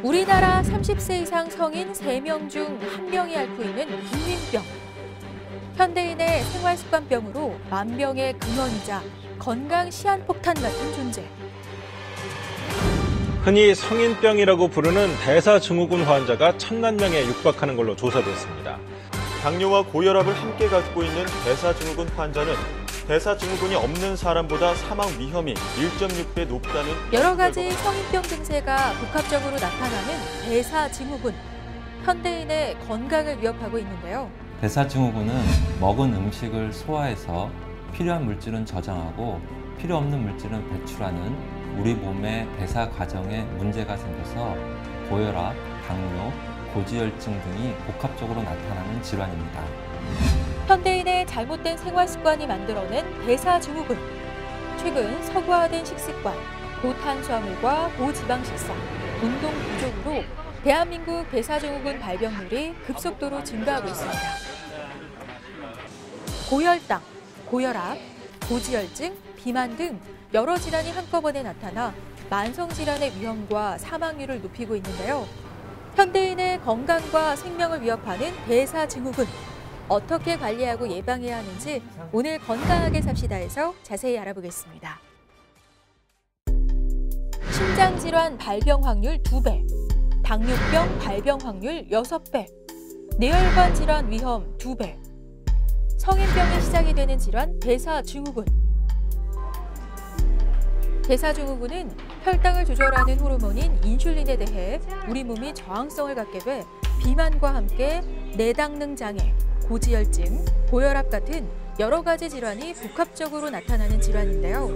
우리나라 30세 이상 성인 3명 중 1명이 앓고 있는 국민병. 현대인의 생활습관병으로 만병의 근원이자 건강 시한폭탄 같은 존재. 흔히 성인병이라고 부르는 대사증후군 환자가 1,000만 명에 육박하는 걸로 조사됐습니다. 당뇨와 고혈압을 함께 갖고 있는 대사증후군 환자는 대사증후군이 없는 사람보다 사망 위험이 1.6배 높다는 여러 가지 성인병 증세가 복합적으로 나타나는 대사증후군. 현대인의 건강을 위협하고 있는데요. 대사증후군은 먹은 음식을 소화해서 필요한 물질은 저장하고 필요 없는 물질은 배출하는 우리 몸의 대사 과정에 문제가 생겨서 고혈압, 당뇨, 고지혈증 등이 복합적으로 나타나는 질환입니다. 현대인의 잘못된 생활 습관이 만들어낸 대사증후군. 최근 서구화된 식습관, 고탄수화물과 고지방 식사, 운동 부족으로 대한민국 대사증후군 발병률이 급속도로 증가하고 있습니다. 고혈당, 고혈압, 고지혈증, 비만 등 여러 질환이 한꺼번에 나타나 만성질환의 위험과 사망률을 높이고 있는데요. 현대인의 건강과 생명을 위협하는 대사증후군. 어떻게 관리하고 예방해야 하는지 오늘 건강하게 삽시다에서 자세히 알아보겠습니다. 심장질환 발병 확률 2배, 당뇨병 발병 확률 6배, 뇌혈관 질환 위험 2배, 성인병이 시작이 되는 질환 대사증후군. 대사증후군은 혈당을 조절하는 호르몬인 인슐린에 대해 우리 몸이 저항성을 갖게 돼 비만과 함께 내당능 장애, 고지혈증, 고혈압 같은 여러 가지 질환이 복합적으로 나타나는 질환인데요.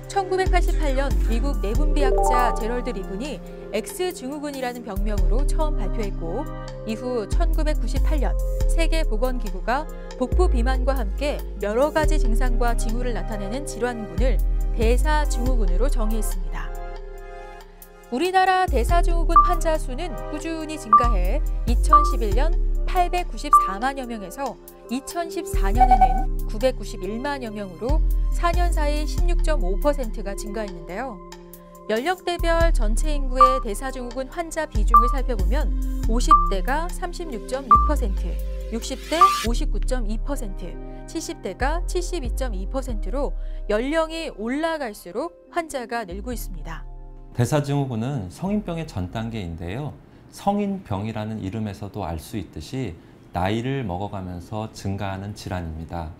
1988년 미국 내분비학자 제럴드 리븐이 X증후군이라는 병명으로 처음 발표했고, 이후 1998년 세계보건기구가 복부 비만과 함께 여러 가지 증상과 징후를 나타내는 질환군을 대사증후군으로 정의했습니다. 우리나라 대사증후군 환자 수는 꾸준히 증가해 2011년 894만여 명에서 2014년에는 991만여 명으로 4년 사이 16.5%가 증가했는데요. 연령대별 전체 인구의 대사증후군 환자 비중을 살펴보면 50대가 36.6%, 60대 59.2%, 70대가 72.2%로 연령이 올라갈수록 환자가 늘고 있습니다. 대사증후군은 성인병의 전 단계인데요. 성인병이라는 이름에서도 알 수 있듯이 나이를 먹어가면서 증가하는 질환입니다.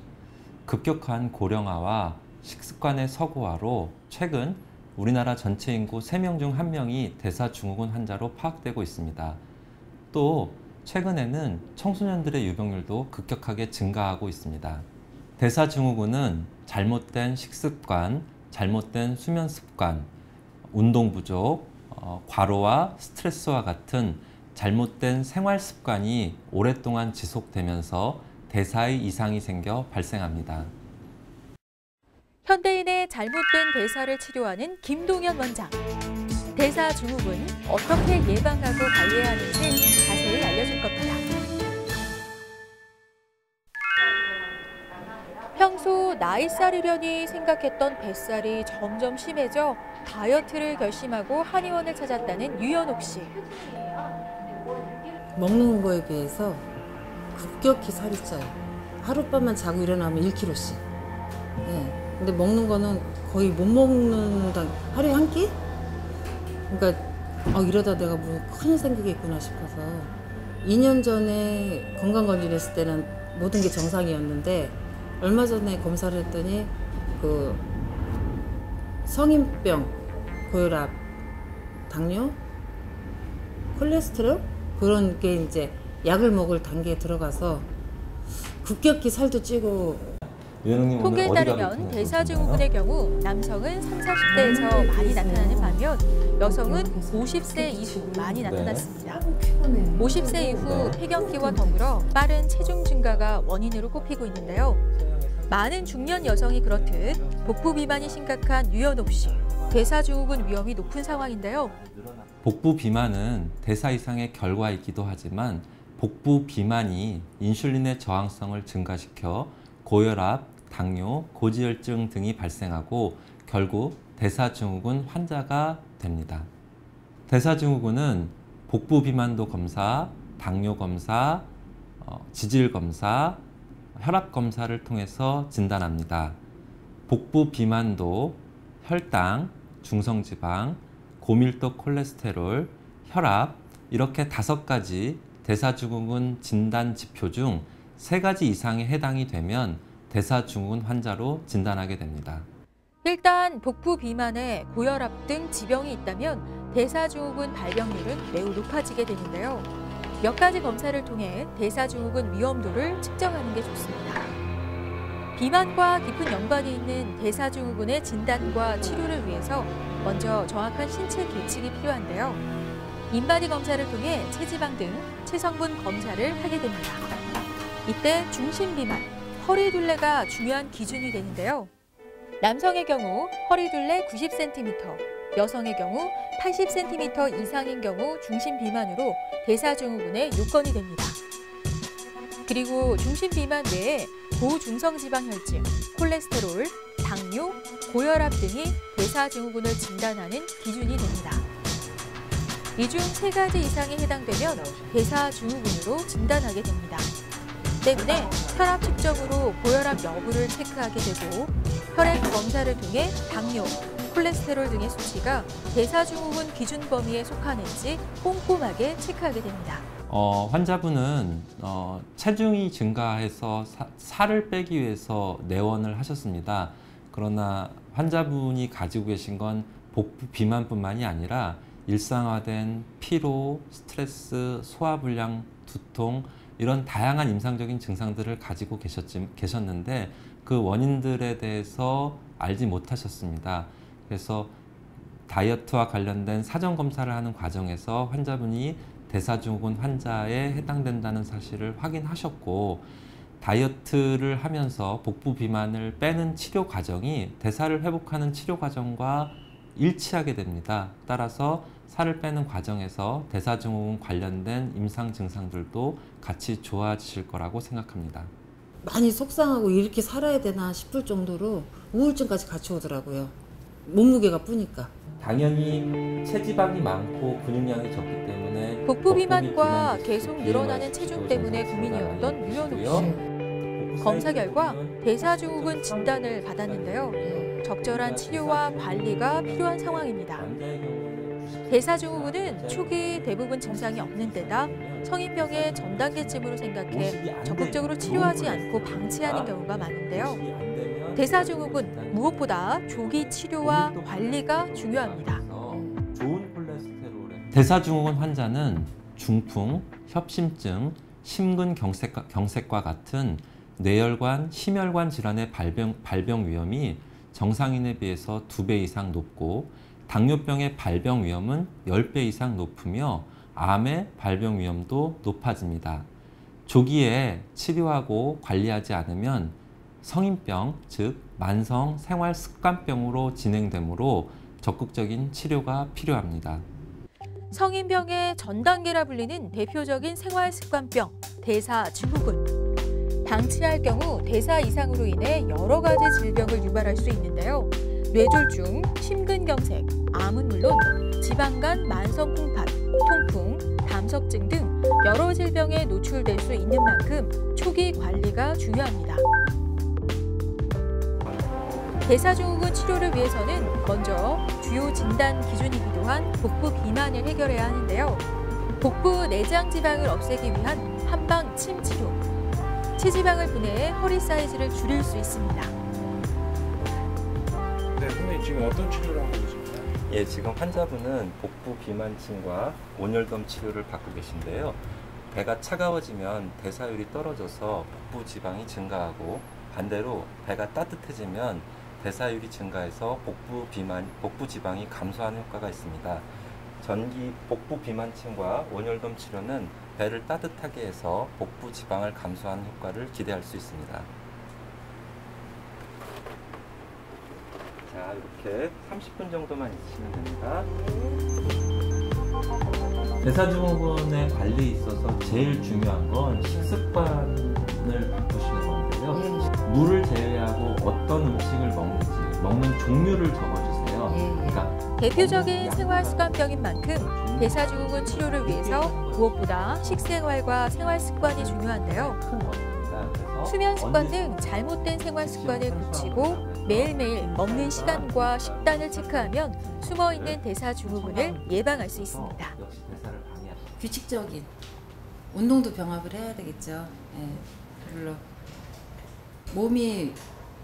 급격한 고령화와 식습관의 서구화로 최근 우리나라 전체 인구 3명 중 1명이 대사증후군 환자로 파악되고 있습니다. 또 최근에는 청소년들의 유병률도 급격하게 증가하고 있습니다. 대사증후군은 잘못된 식습관, 잘못된 수면 습관, 운동 부족, 과로와 스트레스와 같은 잘못된 생활 습관이 오랫동안 지속되면서 대사의 이상이 생겨 발생합니다. 현대인의 잘못된 대사를 치료하는 김동현 원장. 대사증후군 어떻게 예방하고 관리해야 하는지 자세히 알려줄 겁니다. 평소 나이 살이려니 생각했던 뱃살이 점점 심해져 다이어트를 결심하고 한의원을 찾았다는 유연옥 씨. 먹는 거에 비해서 급격히 살이 쪄요. 하룻밤만 자고 일어나면 1kg씩. 네. 근데 먹는 거는 거의 못 먹는다. 하루에 한 끼? 그러니까 이러다 내가 뭐 큰일 생기겠구나 싶어서 2년 전에 건강검진했을 때는 모든 게 정상이었는데 얼마 전에 검사를 했더니 그 성인병, 고혈압, 당뇨, 콜레스테롤 그런 게 이제 약을 먹을 단계에 들어가서 급격히 살도 찌고. 통계에 따르면 대사증후군의 경우 남성은 30, 40대에서 많이 나타나는 반면 여성은 50세 이후 많이 나타났습니다. 50세 이후 폐경기와 더불어 빠른 체중 증가가 원인으로 꼽히고 있는데요. 많은 중년 여성이 그렇듯 복부 비만이 심각한 유연옥 씨. 대사증후군 위험이 높은 상황인데요. 복부 비만은 대사 이상의 결과이기도 하지만 복부 비만이 인슐린의 저항성을 증가시켜 고혈압, 당뇨, 고지혈증 등이 발생하고 결국 대사증후군 환자가 됩니다. 대사증후군은 복부 비만도 검사, 당뇨 검사, 지질 검사, 혈압 검사를 통해서 진단합니다. 복부 비만도 혈당, 중성지방, 고밀도 콜레스테롤, 혈압 이렇게 5가지 대사증후군 진단 지표 중 3가지 이상에 해당이 되면 대사증후군 환자로 진단하게 됩니다. 일단 복부 비만에 고혈압 등 지병이 있다면 대사증후군 발병률은 매우 높아지게 되는데요. 몇 가지 검사를 통해 대사증후군 위험도를 측정하는 게 좋습니다. 비만과 깊은 연관이 있는 대사증후군의 진단과 치료를 위해서 먼저 정확한 신체 계측이 필요한데요. 인바디 검사를 통해 체지방 등 체성분 검사를 하게 됩니다. 이때 중심비만, 허리둘레가 중요한 기준이 되는데요. 남성의 경우 허리둘레 90cm, 여성의 경우 80cm 이상인 경우 중심비만으로 대사증후군의 요건이 됩니다. 그리고 중심비만 외에 고중성지방혈증, 콜레스테롤, 당뇨, 고혈압 등이 대사증후군을 진단하는 기준이 됩니다. 이 중 3가지 이상에 해당되면 대사증후군으로 진단하게 됩니다. 때문에 혈압 측정으로 고혈압 여부를 체크하게 되고 혈액 검사를 통해 당뇨, 콜레스테롤 등의 수치가 대사증후군 기준 범위에 속하는지 꼼꼼하게 체크하게 됩니다. 환자분은 체중이 증가해서 살을 빼기 위해서 내원을 하셨습니다. 그러나 환자분이 가지고 계신 건 복부 비만뿐만이 아니라 일상화된 피로, 스트레스, 소화불량, 두통 이런 다양한 임상적인 증상들을 가지고 계셨는데 그 원인들에 대해서 알지 못하셨습니다. 그래서 다이어트와 관련된 사전검사를 하는 과정에서 환자분이 대사증후군 환자에 해당된다는 사실을 확인하셨고 다이어트를 하면서 복부 비만을 빼는 치료 과정이 대사를 회복하는 치료 과정과 일치하게 됩니다. 따라서 살을 빼는 과정에서 대사증후군 관련된 임상 증상들도 같이 좋아지실 거라고 생각합니다. 많이 속상하고 이렇게 살아야 되나 싶을 정도로 우울증까지 같이 오더라고요. 몸무게가 뿌니까. 당연히 체지방이 많고 근육량이 적기 때문에 복부 비만과 계속 늘어나는 체중 때문에 고민이었던 유현욱 씨. 검사 결과 대사증후군 진단을 받았는데요. 적절한 치료와 관리가 필요한 상황입니다. 대사증후군은 초기 대부분 증상이 없는 데다 성인병의 전 단계쯤으로 생각해 적극적으로 치료하지 않고 방치하는 경우가 많은데요. 대사증후군 무엇보다 조기 치료와 관리가 중요합니다. 대사증후군 환자는 중풍, 협심증, 심근경색과 같은 뇌혈관, 심혈관 질환의 발병 위험이 정상인에 비해서 2배 이상 높고 당뇨병의 발병 위험은 10배 이상 높으며 암의 발병 위험도 높아집니다. 조기에 치료하고 관리하지 않으면 성인병, 즉 만성 생활습관병으로 진행되므로 적극적인 치료가 필요합니다. 성인병의 전 단계라 불리는 대표적인 생활습관병, 대사증후군. 방치할 경우 대사 이상으로 인해 여러 가지 질병을 유발할 수 있는데요. 뇌졸중, 심근경색, 암은 물론 지방간 만성 풍판, 통풍, 담석증 등 여러 질병에 노출될 수 있는 만큼 초기 관리가 중요합니다. 대사증후군 치료를 위해서는 먼저 주요 진단 기준이기도 한 복부 비만을 해결해야 하는데요. 복부 내장 지방을 없애기 위한 한방 침 치료. 체지방을 분해해 허리 사이즈를 줄일 수 있습니다. 네, 선생님 지금 어떤 치료를 하고 계십니까? 예, 지금 환자분은 복부 비만침과 온열덤 치료를 받고 계신데요. 배가 차가워지면 대사율이 떨어져서 복부 지방이 증가하고 반대로 배가 따뜻해지면 대사율이 증가해서 복부 지방이 감소하는 효과가 있습니다. 전기 복부 비만침과 온열덤 치료는 배를 따뜻하게 해서 복부 지방을 감소하는 효과를 기대할 수 있습니다. 자, 이렇게 30분 정도만 있으시면 됩니다. 대사증후군의 관리에 있어서 제일 중요한 건 식습관을 바꾸시는 건데요. 물을 제외하고 어떤 음식을 먹는지, 먹는 종류를 적어주세요. 그러니까 대표적인 생활습관병인 만큼 대사증후군 치료를 위해서 무엇보다 식생활과 생활습관이 중요한데요. 수면 습관 등 잘못된 생활 습관을 고치고 매일매일 먹는 시간과 식단을 체크하면 숨어있는 대사증후군을 예방할 수 있습니다. 규칙적인 운동도 병합을 해야 되겠죠. 예, 물론 몸이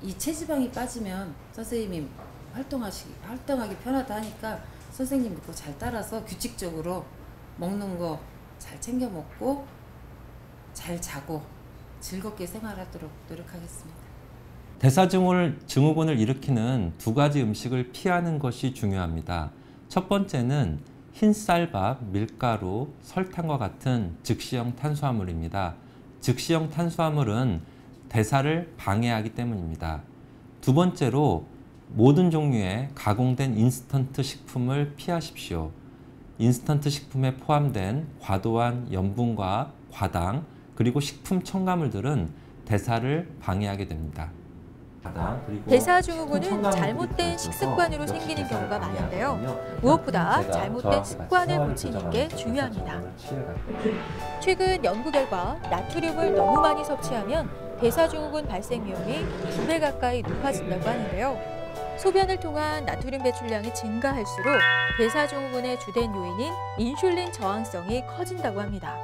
이 체지방이 빠지면 선생님이 활동하기 편하다 하니까 선생님 그거 잘 따라서 규칙적으로 먹는 거 잘 챙겨 먹고 잘 자고 즐겁게 생활하도록 노력하겠습니다. 대사증후군을 일으키는 두 가지 음식을 피하는 것이 중요합니다. 첫 번째는 흰쌀밥, 밀가루, 설탕과 같은 즉시형 탄수화물입니다. 즉시형 탄수화물은 대사를 방해하기 때문입니다. 두 번째로 모든 종류의 가공된 인스턴트 식품을 피하십시오. 인스턴트 식품에 포함된 과도한 염분과 과당, 그리고 식품 첨가물들은 대사를 방해하게 됩니다. 대사증후군은 잘못된 식습관으로 생기는 경우가 많은데요. 무엇보다 잘못된 습관을 고치는 게 중요합니다. 최근 연구 결과 나트륨을 너무 많이 섭취하면 대사증후군 발생 위험이 2배 가까이 높아진다고 하는데요. 소변을 통한 나트륨 배출량이 증가할수록 대사증후군의 주된 요인인 인슐린 저항성이 커진다고 합니다.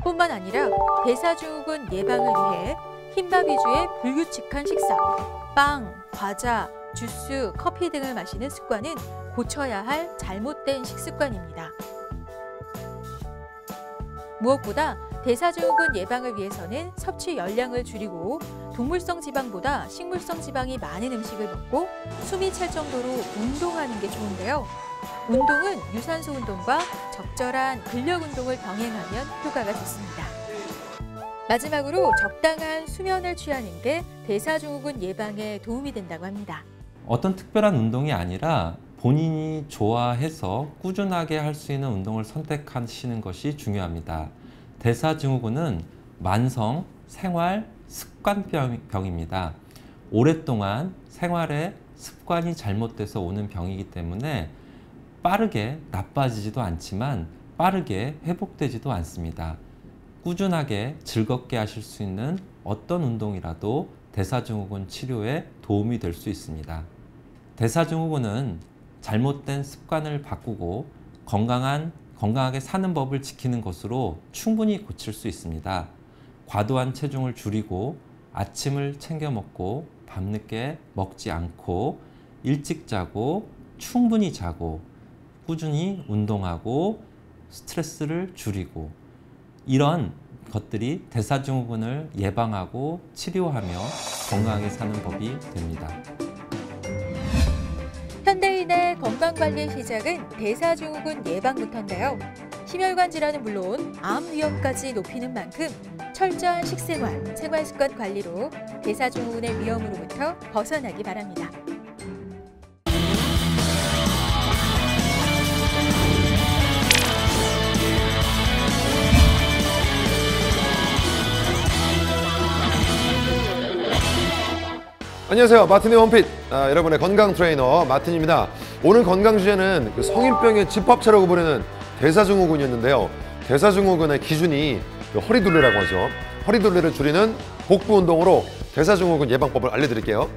뿐만 아니라 대사증후군 예방을 위해 흰밥 위주의 불규칙한 식사, 빵, 과자, 주스, 커피 등을 마시는 습관은 고쳐야 할 잘못된 식습관입니다. 무엇보다 대사증후군 예방을 위해서는 섭취 열량을 줄이고 동물성 지방보다 식물성 지방이 많은 음식을 먹고 숨이 찰 정도로 운동하는 게 좋은데요. 운동은 유산소 운동과 적절한 근력 운동을 병행하면 효과가 좋습니다. 마지막으로 적당한 수면을 취하는 게 대사증후군 예방에 도움이 된다고 합니다. 어떤 특별한 운동이 아니라 본인이 좋아해서 꾸준하게 할 수 있는 운동을 선택하시는 것이 중요합니다. 대사증후군은 만성 생활 습관병입니다. 오랫동안 생활의 습관이 잘못돼서 오는 병이기 때문에 빠르게 나빠지지도 않지만 빠르게 회복되지도 않습니다. 꾸준하게 즐겁게 하실 수 있는 어떤 운동이라도 대사증후군 치료에 도움이 될 수 있습니다. 대사증후군은 잘못된 습관을 바꾸고 건강하게 사는 법을 지키는 것으로 충분히 고칠 수 있습니다. 과도한 체중을 줄이고 아침을 챙겨 먹고 밤늦게 먹지 않고 일찍 자고 충분히 자고 꾸준히 운동하고 스트레스를 줄이고 이런 것들이 대사증후군을 예방하고 치료하며 건강하게 사는 법이 됩니다. 현대인의 건강관리의 시작은 대사증후군 예방부터인데요. 심혈관 질환은 물론 암 위험까지 높이는 만큼 철저한 식생활, 생활습관 관리로 대사증후군의 위험으로부터 벗어나기 바랍니다. 안녕하세요. 마틴의 홈핏 여러분의 건강 트레이너 마틴입니다. 오늘 건강 주제는 성인병의 집합체라고 부르는 대사증후군이었는데요. 대사증후군의 기준이 허리둘레라고 하죠. 허리둘레를 줄이는 복부 운동으로 대사증후군 예방법을 알려드릴게요.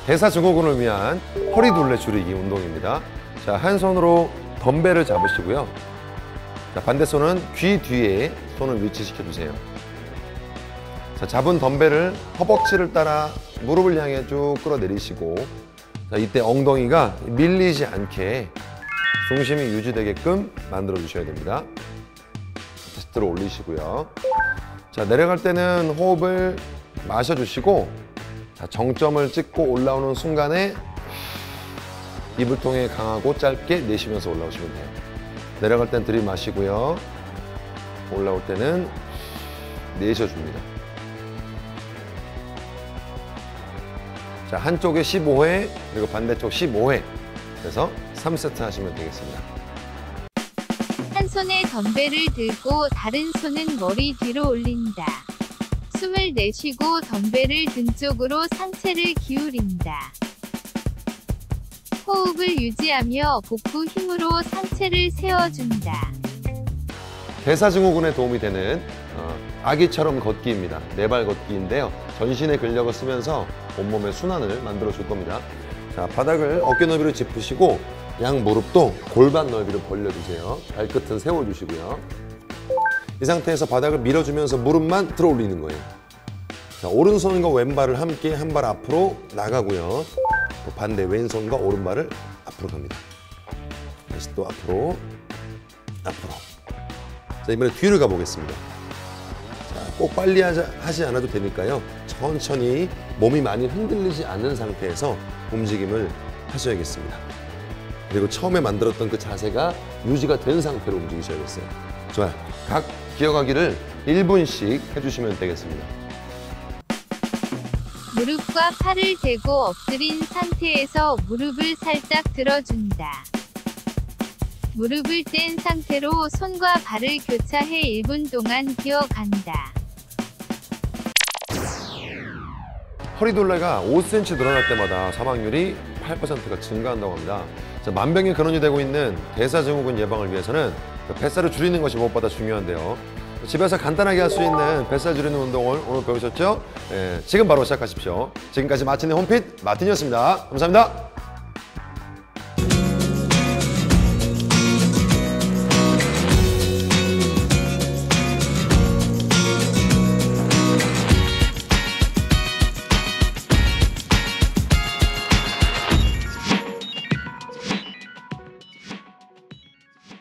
대사증후군을 위한 허리둘레 줄이기 운동입니다. 자, 한 손으로 덤벨을 잡으시고요. 자, 반대손은 귀 뒤에 손을 위치시켜 주세요. 자, 잡은 덤벨을 허벅지를 따라 무릎을 향해 쭉 끌어내리시고, 자, 이때 엉덩이가 밀리지 않게 중심이 유지되게끔 만들어 주셔야 됩니다. 다시 들어 올리시고요. 자, 내려갈 때는 호흡을 마셔주시고, 자, 정점을 찍고 올라오는 순간에 입을 통해 강하고 짧게 내쉬면서 올라오시면 돼요. 내려갈 땐 들이마시고요. 올라올 때는 내쉬어줍니다. 자, 한쪽에 15회, 그리고 반대쪽 15회. 그래서 3세트 하시면 되겠습니다. 한 손에 덤벨을 들고 다른 손은 머리 뒤로 올린다. 숨을 내쉬고 덤벨을 등 쪽으로 상체를 기울인다. 호흡을 유지하며 복부 힘으로 상체를 세워준다. 대사증후군에 도움이 되는 아기처럼 걷기입니다. 네발 걷기인데요. 전신의 근력을 쓰면서 온몸의 순환을 만들어 줄 겁니다. 자, 바닥을 어깨 너비로 짚으시고 양 무릎도 골반 넓이로 벌려주세요. 발끝은 세워주시고요. 이 상태에서 바닥을 밀어주면서 무릎만 들어 올리는 거예요. 자, 오른손과 왼발을 함께 한 발 앞으로 나가고요. 또 반대 왼손과 오른발을 앞으로 갑니다. 다시 또 앞으로. 자, 이번에 뒤를 가보겠습니다. 자, 꼭 빨리 하지 않아도 되니까요. 천천히 몸이 많이 흔들리지 않는 상태에서 움직임을 하셔야겠습니다. 그리고 처음에 만들었던 그 자세가 유지가 된 상태로 움직이셔야겠어요. 좋아요. 각 기어가기를 1분씩 해주시면 되겠습니다. 무릎과 팔을 대고 엎드린 상태에서 무릎을 살짝 들어준다. 무릎을 뗀 상태로 손과 발을 교차해 1분 동안 기어간다. 허리둘레가 5cm 늘어날 때마다 사망률이 8%가 증가한다고 합니다. 자, 만병의 근원이 되고 있는 대사증후군 예방을 위해서는 뱃살을 줄이는 것이 무엇보다 중요한데요. 집에서 간단하게 할 수 있는 뱃살 줄이는 운동을 오늘 배우셨죠? 지금 바로 시작하십시오. 지금까지 마틴의 홈핏 마틴이었습니다. 감사합니다.